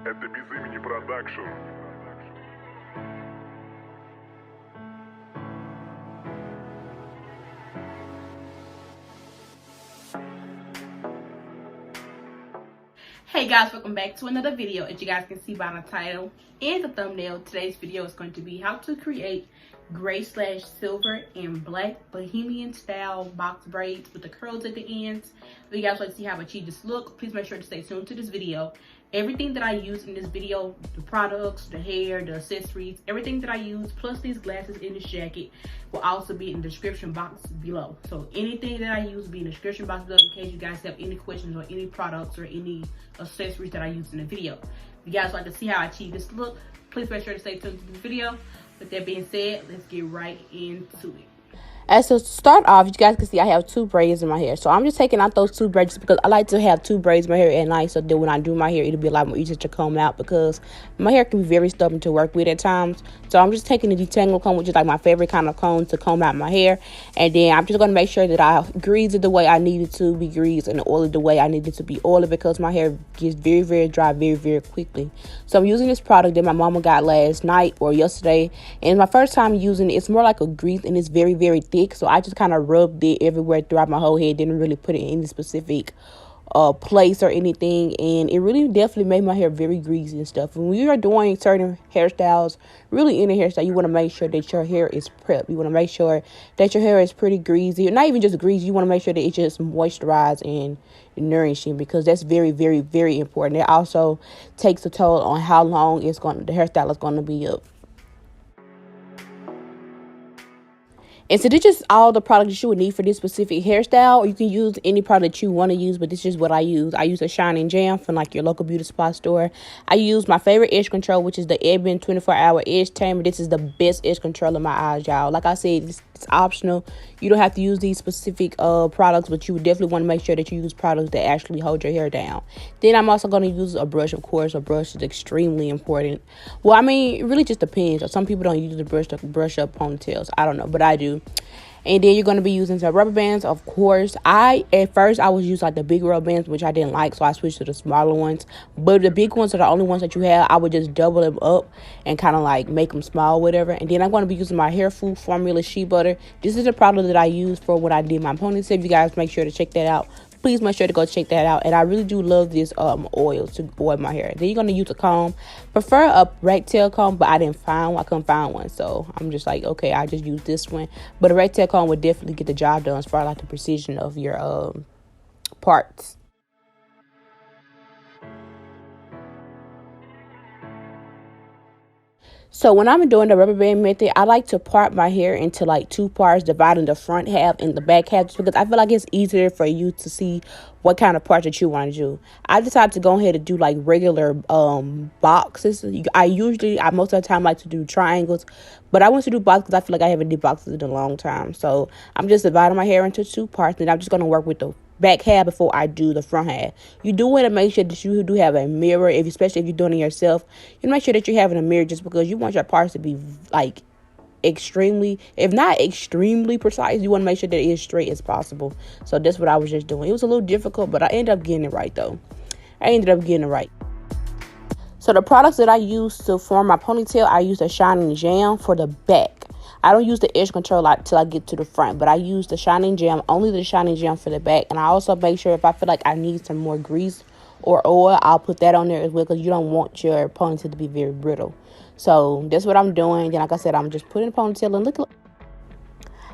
Это без имени продакшн. Hey guys, welcome back to another video. As you guys can see by the title and the thumbnail, today's video is going to be how to create gray/silver and black bohemian style box braids with the curls at the ends. If you guys like to see how I achieve this look, please make sure to stay tuned to this video. Everything that I use in this video, the products, the hair, the accessories, everything that I use, plus these glasses in this jacket, will also be in the description box below. So anything that I use will be in the description box below in case you guys have any questions or any products or any accessories that I use in the video. If you guys like to see how I achieve this look, please make sure to stay tuned to this video. With that being said, let's get right into it. As to start off, you guys can see I have two braids in my hair. So I'm just taking out those two braids because I like to have two braids in my hair at night, so that when I do my hair, it'll be a lot more easier to comb out because my hair can be very stubborn to work with at times. So I'm just taking the detangle comb, which is like my favorite kind of comb to comb out my hair. And then I'm just going to make sure that I grease it the way I need it to be greased and oil it the way I need it to be oiled because my hair gets very, very dry very quickly. So I'm using this product that my mama got last night or yesterday. And it's my first time using it. It's more like a grease and it's very, very thick. So I just kind of rubbed it everywhere throughout my whole head. Didn't really put it in any specific place or anything. And it really definitely made my hair very greasy and stuff. When you are doing certain hairstyles, really any hairstyle, you want to make sure that your hair is prepped. You want to make sure that your hair is pretty greasy. Not even just greasy. You want to make sure that it's just moisturized and nourishing because that's very, very important. It also takes a toll on how long the hairstyle is going to be up. And so this is just all the products that you would need for this specific hairstyle. Or you can use any product that you want to use, but this is what I use. I use a Shining Jam from like your local beauty supply store. I use my favorite edge control, which is the Ebin 24-hour edge tamer. This is the best edge control in my eyes, y'all. Like I said, it's optional. You don't have to use these specific products, but you would definitely want to make sure that you use products that actually hold your hair down. Then I'm also going to use a brush, of course. A brush is extremely important. Well, I mean, it really just depends. Some people don't use the brush to brush up ponytails. I don't know, but I do. And then you're going to be using some rubber bands, of course. At first, I was using like the big rubber bands, which I didn't like, so I switched to the smaller ones. But the big ones are the only ones that you have. I would just double them up and kind of like make them small, whatever. And then I'm going to be using my Hair Food Formula Shea Butter. This is the product that I use for when I did my ponytail. If you guys make sure to check that out, please make sure to go check that out. And I really do love this oil to oil my hair. Then you're going to use a comb. Prefer a rat tail comb, but I couldn't find one. So I'm just like, okay, I just use this one. But a rat tail comb would definitely get the job done as far as like the precision of your parts. So when I'm doing the rubber band method, I like to part my hair into like two parts, dividing the front half and the back half, just because I feel like it's easier for you to see what kind of parts that you want to do. I decided to go ahead and do like regular boxes. I most of the time like to do triangles, but I want to do boxes because I feel like I haven't did boxes in a long time. So I'm just dividing my hair into two parts, and I'm just going to work with the back half before I do the front half. You do want to make sure that you do have a mirror, especially if you're doing it yourself. You make sure that you're having a mirror just because you want your parts to be like extremely, if not extremely precise. You want to make sure that it is straight as possible. So that's what I was just doing. It was a little difficult, but I ended up getting it right though. So the products that I use to form my ponytail, I use the Shining Jam for the back. I don't use the edge control till I get to the front, but I use the Shining Jam, only the Shining Jam for the back. And I also make sure if I feel like I need some more grease or oil, I'll put that on there as well because you don't want your ponytail to be very brittle. So that's what I'm doing. Then, like I said, I'm just putting the ponytail and look.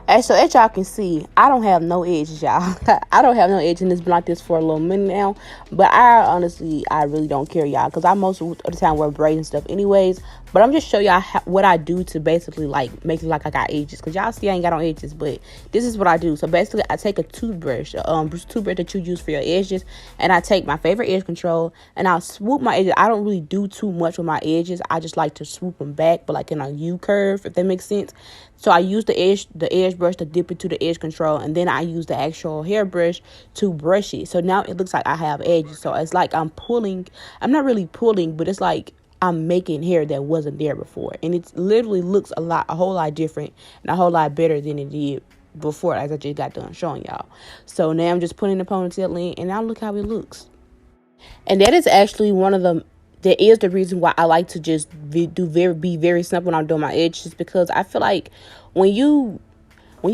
And so as y'all can see, I don't have no edges, y'all. I don't have no edges, and it's been like this for a little minute now. But I really don't care, y'all, because I most of the time wear braids and stuff anyways. But I'm just show y'all what I do to basically like make it like I got edges, because y'all see I ain't got no edges, but this is what I do. So basically I take a toothbrush that you use for your edges, and I take my favorite edge control and I'll swoop my edges. I don't really do too much with my edges. I just like to swoop them back, but like in a U curve, if that makes sense. So I use the edge brush to dip into the edge control, and then I use the actual hairbrush to brush it. So now it looks like I have edges. So it's like I'm not really pulling, but it's like I'm making hair that wasn't there before. And it literally looks a whole lot different and a whole lot better than it did before, as I just got done showing y'all. So now I'm just putting the ponytail in, and now look how it looks. And that is actually one of the that is the reason why I like to just be very simple when I'm doing my edges, because I feel like when you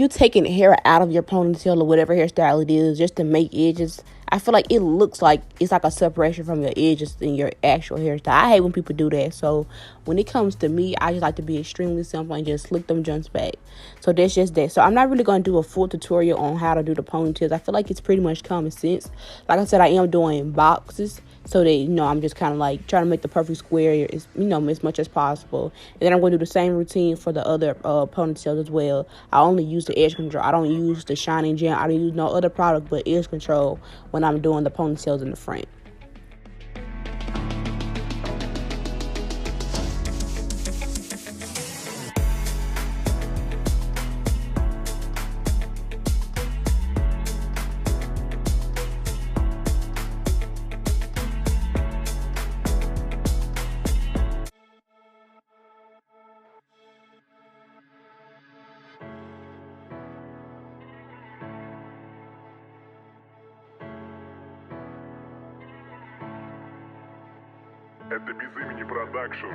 taking hair out of your ponytail or whatever hairstyle it is just to make edges, I feel like it looks like it's like a separation from your edges in your actual hairstyle. I hate when people do that. So when it comes to me, I just like to be extremely simple and just slick them joints back. So that's just that. So I'm not really going to do a full tutorial on how to do the ponytails. I feel like it's pretty much common sense. Like I said, I am doing boxes. So that, I'm just kind of like trying to make the perfect square, as much as possible. And then I'm going to do the same routine for the other ponytails as well. I only use the edge control. I don't use the shining gel. I don't use no other product but edge control when I'm doing the ponytails in the front. Это без имени продакшн.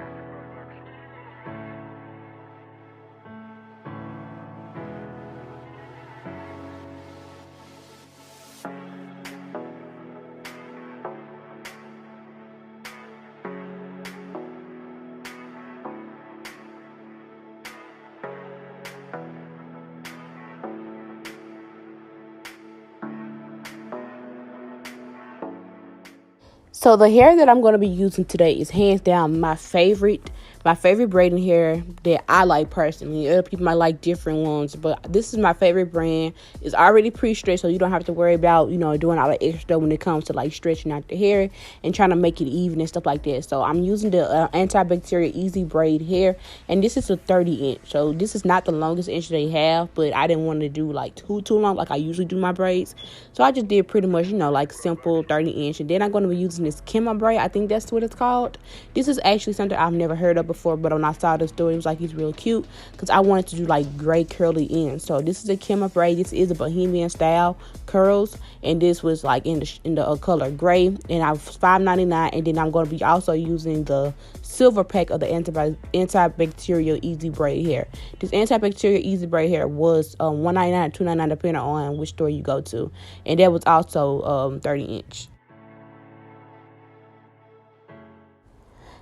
So the hair that I'm going to be using today is hands down my favorite braiding hair that I like personally. Other people might like different ones, but this is my favorite brand. It's already pre-stretched, so you don't have to worry about, doing all the extra stuff when it comes to like stretching out the hair and trying to make it even and stuff like that. So I'm using the antibacterial easy braid hair, and this is a 30 inch. So this is not the longest inch they have, but I didn't want to do like too long like I usually do my braids. So I just did pretty much, like simple 30 inch. And then I'm going to be using this Ombré. I think that's what it's called. This is actually something I've never heard of before, but when I saw the story, it was like he's real cute because I wanted to do like gray curly ends. So this is a Ombré. This is a bohemian style curls, and this was like in the color gray, and I was $5.99. And then I'm going to be also using the silver pack of the antibacterial easy braid hair. This antibacterial easy braid hair was $1.99 or $2.99 depending on which store you go to, and that was also 30 inch.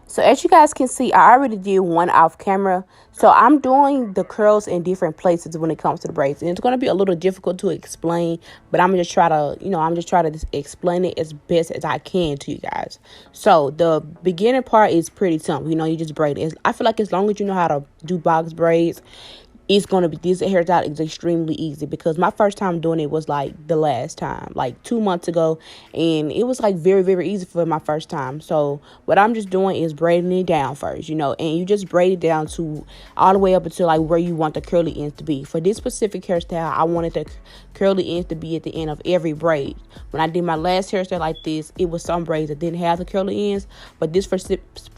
So as you guys can see, I already did one off camera. So I'm doing the curls in different places when it comes to the braids. And it's going to be a little difficult to explain, but I'm just try to explain it as best as I can to you guys. So the beginning part is pretty simple. You just braid it. I feel like as long as you know how to do box braids, it's going to be, this hairstyle is extremely easy, because my first time doing it was like the last time, like 2 months ago, and it was like very, very easy for my first time. So what I'm just doing is braiding it down first, and you just braid it down to all the way up until like where you want the curly ends to be. For this specific hairstyle, I wanted the curly ends to be at the end of every braid. When I did my last hairstyle like this, it was some braids that didn't have the curly ends, but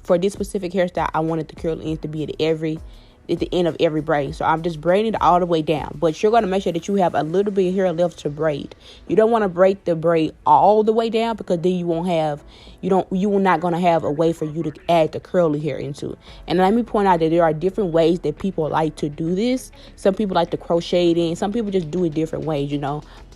for this specific hairstyle, I wanted the curly ends to be at the end of every braid. So I'm just braiding it all the way down, but you're going to make sure that you have a little bit of hair left to braid. You don't want to braid the braid all the way down, because then you will not going to have a way for you to add the curly hair into it. And let me point out that there are different ways that people like to do this. Some people like to crochet it in, some people just do it different ways,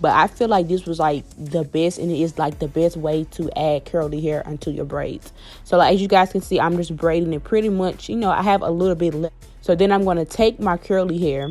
but I feel like this was like the best, and it is like the best way to add curly hair onto your braids. So like, as you guys can see, I'm just braiding it pretty much. I have a little bit left. So then I'm going to take my curly hair.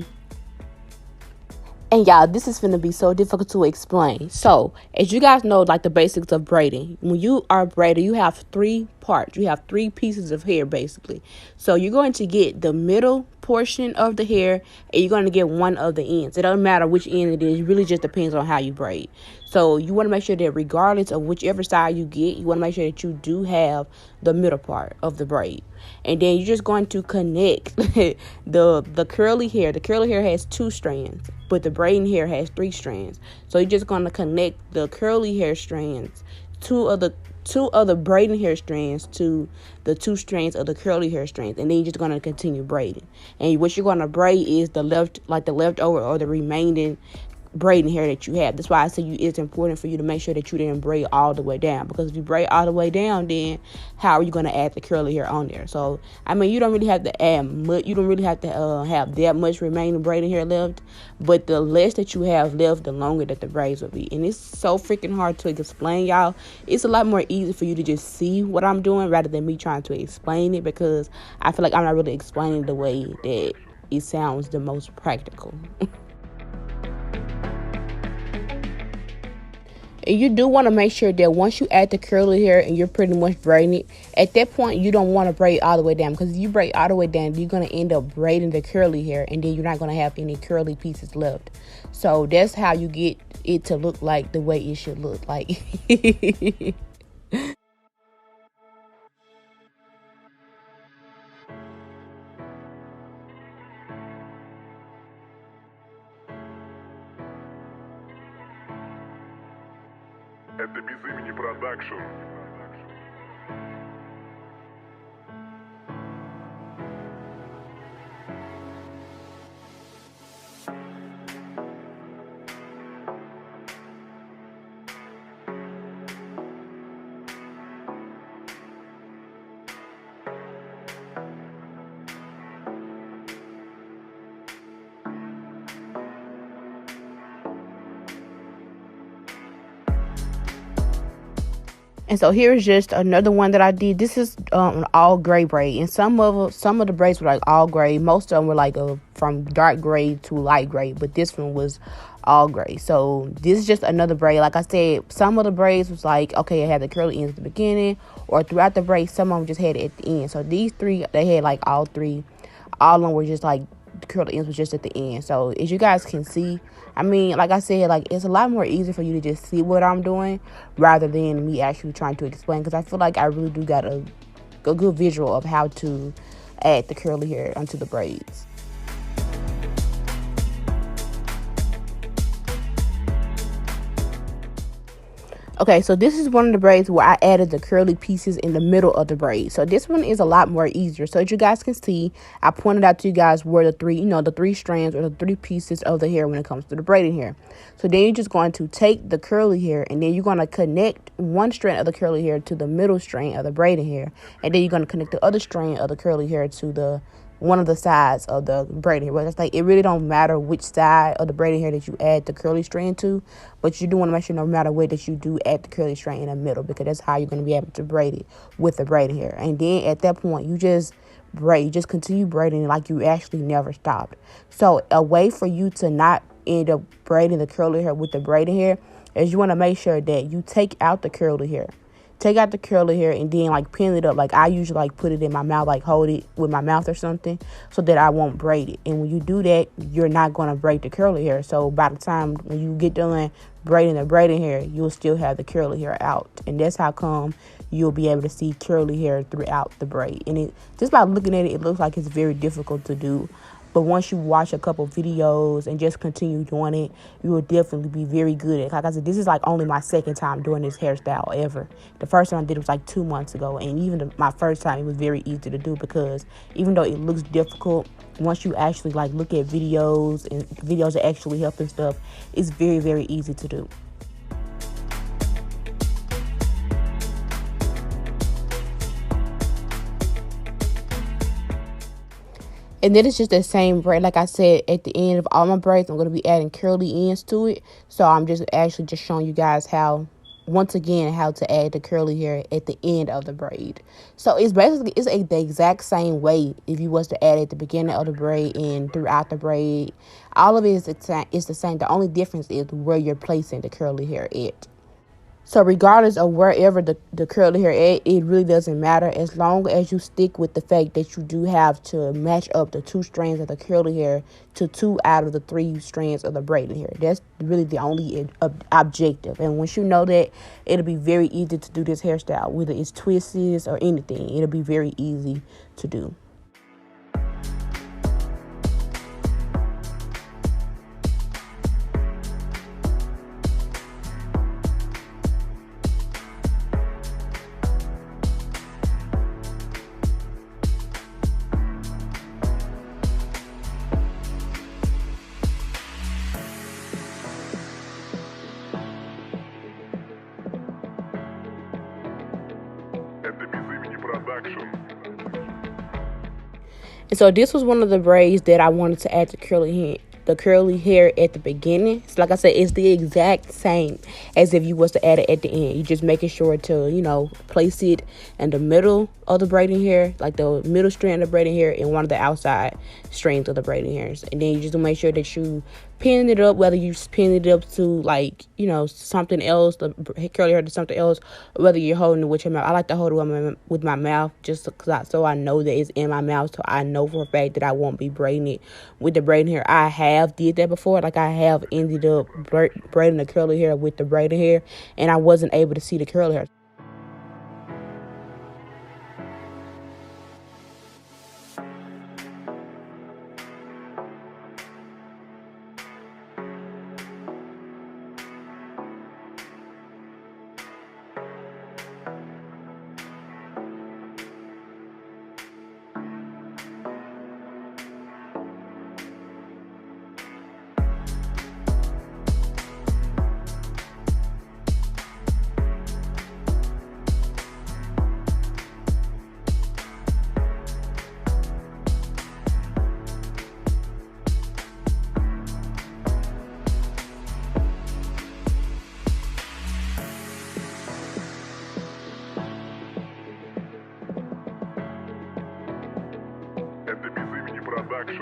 And y'all, this is going to be so difficult to explain. So as you guys know, like the basics of braiding, when you are braiding, you have 3 parts. You have 3 pieces of hair basically. So you're going to get the middle portion of the hair, and you're going to get one of the ends. It doesn't matter which end it is. It really just depends on how you braid. So you want to make sure that regardless of whichever side you get, you want to make sure that you do have the middle part of the braid. And then you're just going to connect the curly hair. The curly hair has 2 strands, but the braiding hair has 3 strands. So you're just going to connect the curly hair strands to two other braiding hair strands to the 2 strands of the curly hair strands, and then you're just going to continue braiding. And what you're going to braid is the leftover or the remaining braiding hair that you have. That's why I say it's important for you to make sure that you didn't braid all the way down, because if you braid all the way down, then how are you going to add the curly hair on there? So I mean, you don't really have to add much. You don't really have to have that much remaining braiding hair left, but the less that you have left, the longer that the braids will be. And it's so freaking hard to explain, y'all. It's a lot more easy for you to just see what I'm doing rather than me trying to explain it, because I feel like I'm not really explaining the way that it sounds the most practical. And you do want to make sure that once you add the curly hair and you're pretty much braiding it, at that point you don't want to braid all the way down, because if you braid all the way down, you're going to end up braiding the curly hair and then you're not going to have any curly pieces left. So that's how you get it to look like the way it should look like. Это без имени продакшн. And so here's just another one that I did. This is an all gray braid, and some of the braids were like all gray. Most of them were like from dark gray to light gray, but this one was all gray. So this is just another braid. Like I said, some of the braids was like, okay, it had the curly ends at the beginning or throughout the braid. Some of them just had it at the end. So these three, they had like all three. All of them were just like the curly ends was just at the end. So as you guys can see, I mean, like I said, like it's a lot more easy for you to just see what I'm doing rather than me actually trying to explain, because I feel like I really do got a good visual of how to add the curly hair onto the braids. Okay, so this is one of the braids where I added the curly pieces in the middle of the braid. So this one is a lot more easier. So as you guys can see, I pointed out to you guys where the three strands or the three pieces of the hair when it comes to the braiding hair. So then you're just going to take the curly hair and then you're going to connect one strand of the curly hair to the middle strand of the braiding hair. And then you're going to connect the other strand of the curly hair to the one of the sides of the braiding hair. But it's like, it really don't matter which side of the braiding hair that you add the curly strand to, but you do want to make sure no matter where that you do add the curly strand in the middle, because that's how you're going to be able to braid it with the braiding hair. And then at that point, you just braid, you just continue braiding like you actually never stopped. So a way for you to not end up braiding the curly hair with the braiding hair is you want to make sure that you take out the curly hair. Take out the curly hair and then like pin it up. Like I usually like put it in my mouth, like hold it with my mouth or something, so that I won't braid it. And when you do that, you're not going to braid the curly hair. So by the time when you get done braiding the braiding hair, you'll still have the curly hair out. And that's how come you'll be able to see curly hair throughout the braid. And it just by looking at it, it looks like it's very difficult to do. But once you watch a couple videos and just continue doing it, you will definitely be very good at it. Like I said, this is like only my second time doing this hairstyle ever. The first time I did it was like 2 months ago. And even my first time, it was very easy to do, because even though it looks difficult, once you actually like look at videos and videos that actually help and stuff, it's very, very easy to do. And then it's just the same braid. Like I said, at the end of all my braids, I'm going to be adding curly ends to it. So I'm just actually just showing you guys how, once again, how to add the curly hair at the end of the braid. So it's basically, the exact same way if you was to add it at the beginning of the braid and throughout the braid. All of it is the same. The only difference is where you're placing the curly hair at. So regardless of wherever the curly hair at, it really doesn't matter, as long as you stick with the fact that you do have to match up the 2 strands of the curly hair to 2 out of the 3 strands of the braided hair. That's really the only objective. And once you know that, it'll be very easy to do this hairstyle, whether it's twists or anything. It'll be very easy to do. And so this was one of the braids that I wanted to add the curly hair at the beginning. So like I said, it's the exact same as if you was to add it at the end. You just making sure to, you know, place it in the middle of the braiding hair, like the middle strand of braiding hair, and one of the outside strands of the braiding hairs. And then you just make sure that you pin it up, whether you pin it up to, like, you know, something else, the curly hair to something else, or whether you're holding it with your mouth. I like to hold it with my mouth, just so I know that it's in my mouth, so I know for a fact that I won't be braiding it with the braiding hair. I have did that before. Like, I have ended up braiding the curly hair with the braiding hair, and I wasn't able to see the curly hair. Это без имени продакшн.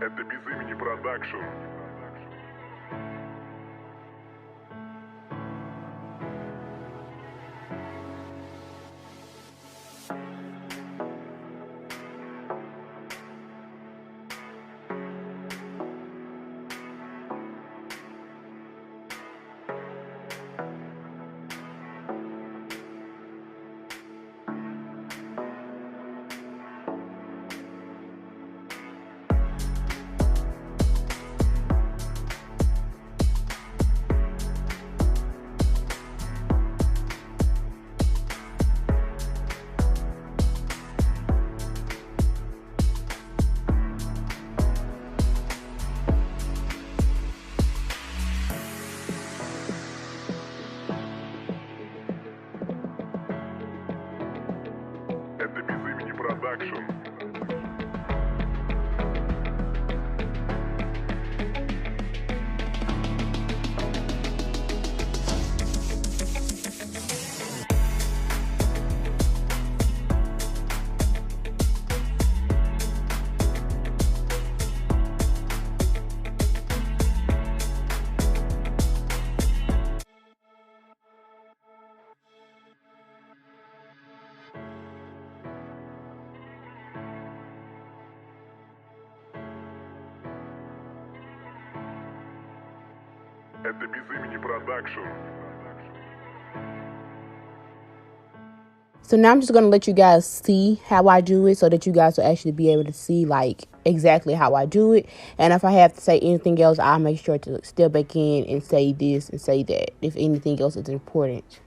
Это без имени продакшн. Это без имени продакшн. Это без имени продакшн. So now I'm just going to let you guys see how I do it so that you guys will actually be able to see, like, exactly how I do it. And if I have to say anything else, I'll make sure to step back in and say this and say that if anything else is important.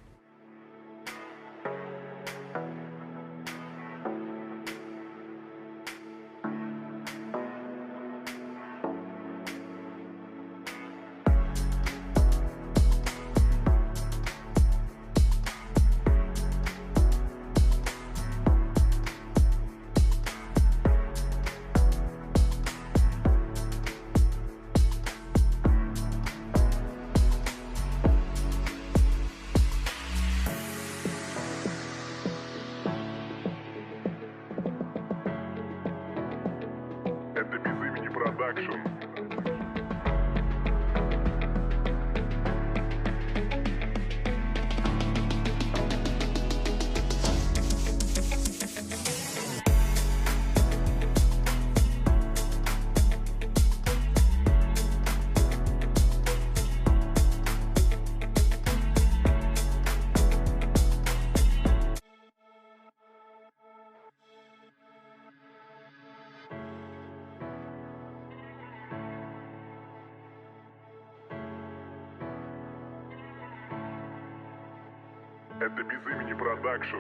Это без имени продакшн.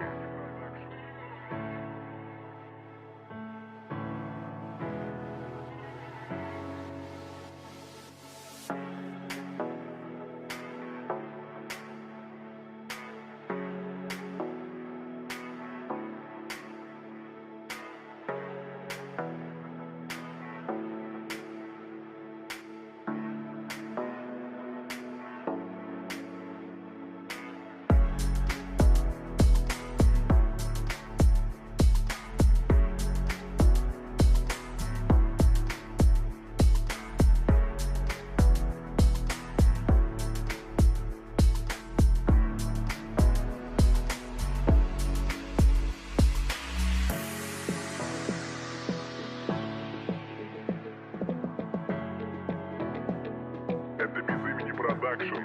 Это без имени продакшн.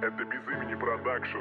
Это без имени продакшн.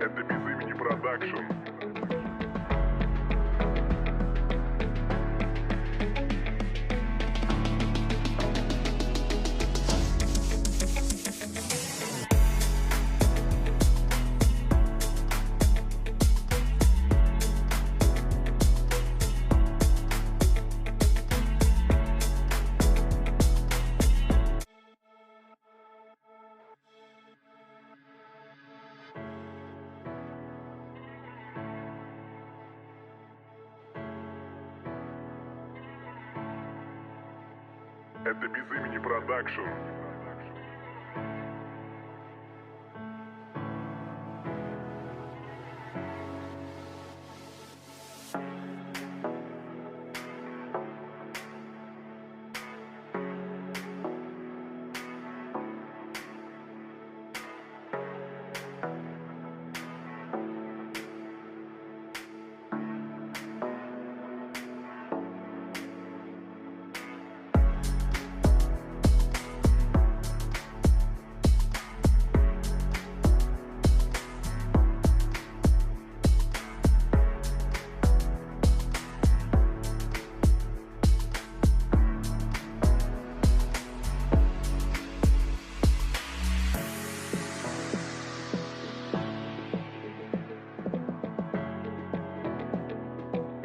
Это без имени продакшн. Это без имени продакшн.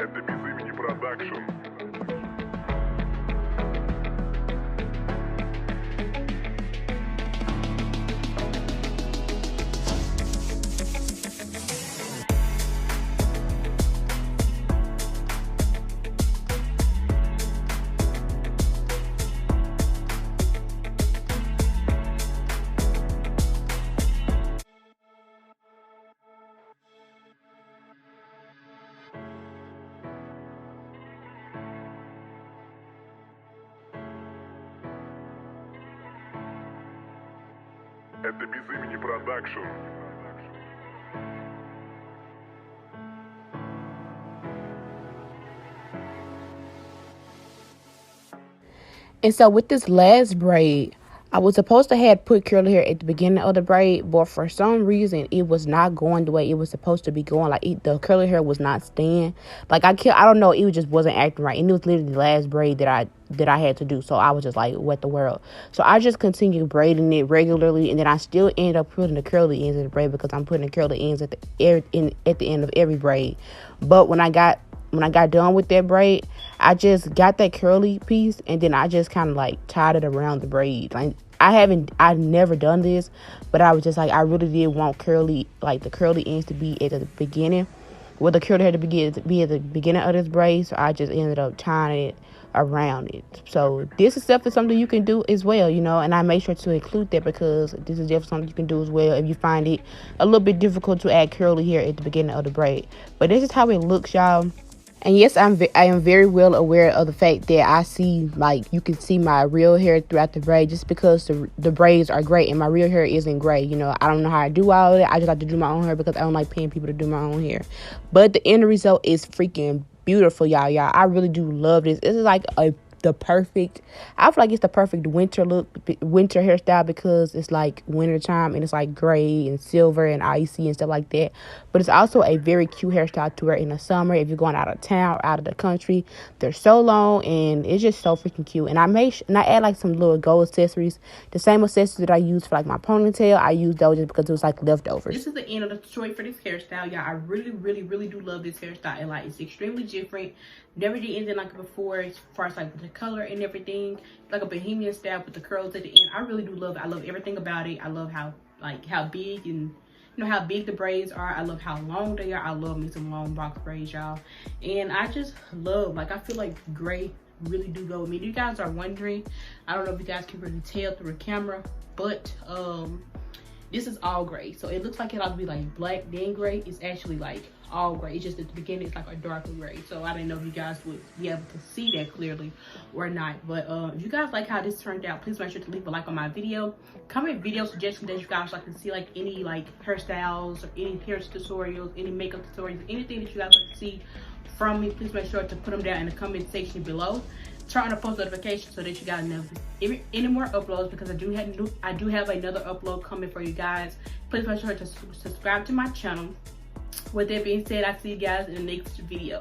Это без имени продакшн. Это без имени продакшн. And so with this last braid, I was supposed to have put curly hair at the beginning of the braid, but for some reason it was not going the way it was supposed to be going. Like the curly hair was not staying. Like I don't know, it just wasn't acting right, and it was literally the last braid that I had to do. So I was just like, what the world? So I just continued braiding it regularly, and then I still ended up putting the curly ends in the braid because I'm putting the curly ends at the end of every braid. But when I got done with that braid, I just got that curly piece, and then I just kind of like tied it around the braid. Like I've never done this, but I was just like, I really did want curly, like the curly ends to be at the beginning, well, the curly hair to be at the beginning of this braid. So I just ended up tying it around it. So this is stuff is something you can do as well, you know, and I made sure to include that because this is definitely something you can do as well if you find it a little bit difficult to add curly hair at the beginning of the braid. But this is how it looks, y'all. And yes, I am very well aware of the fact that I see, like, you can see my real hair throughout the braid just because the braids are great and my real hair isn't gray. You know, I don't know how I do all of it. I just like to do my own hair because I don't like paying people to do my own hair. But the end result is freaking beautiful, y'all. I really do love this. This is like the perfect, I feel like it's the perfect winter hairstyle because it's like winter time and it's like gray and silver and icy and stuff like that. But it's also a very cute hairstyle to wear in the summer if you're going out of town or out of the country. They're so long and it's just so freaking cute. And I add like some little gold accessories, the same accessories that I use for like my ponytail. I use those just because it was like leftovers. This is the end of the tutorial for this hairstyle, y'all. I really do love this hairstyle. And like, it's extremely different. Never did anything like it before as far as like with the color and everything. Like a bohemian style with the curls at the end. I really do love it. I love everything about it. I love how big and how big the braids are. I love how long they are. I love me some long box braids, y'all. And I just love, like, I feel like gray really do go with me. If you guys are wondering, I don't know if you guys can really tell through the camera, but this is all gray. So it looks like it ought to be like black then gray. It's actually like all gray. It's just at the beginning it's like a darker gray. So I didn't know if you guys would be able to see that clearly or not. But if you guys like how this turned out, please make sure to leave a like on my video. Comment video suggestions that you guys like to see, like any like hairstyles or any hair tutorials, any makeup tutorials, anything that you guys like to see from me. Please make sure to put them down in the comment section below. Turn on the post notifications so that you guys know any more uploads, because I do have another upload coming for you guys. Please make sure to subscribe to my channel. With that being said, I'll see you guys in the next video.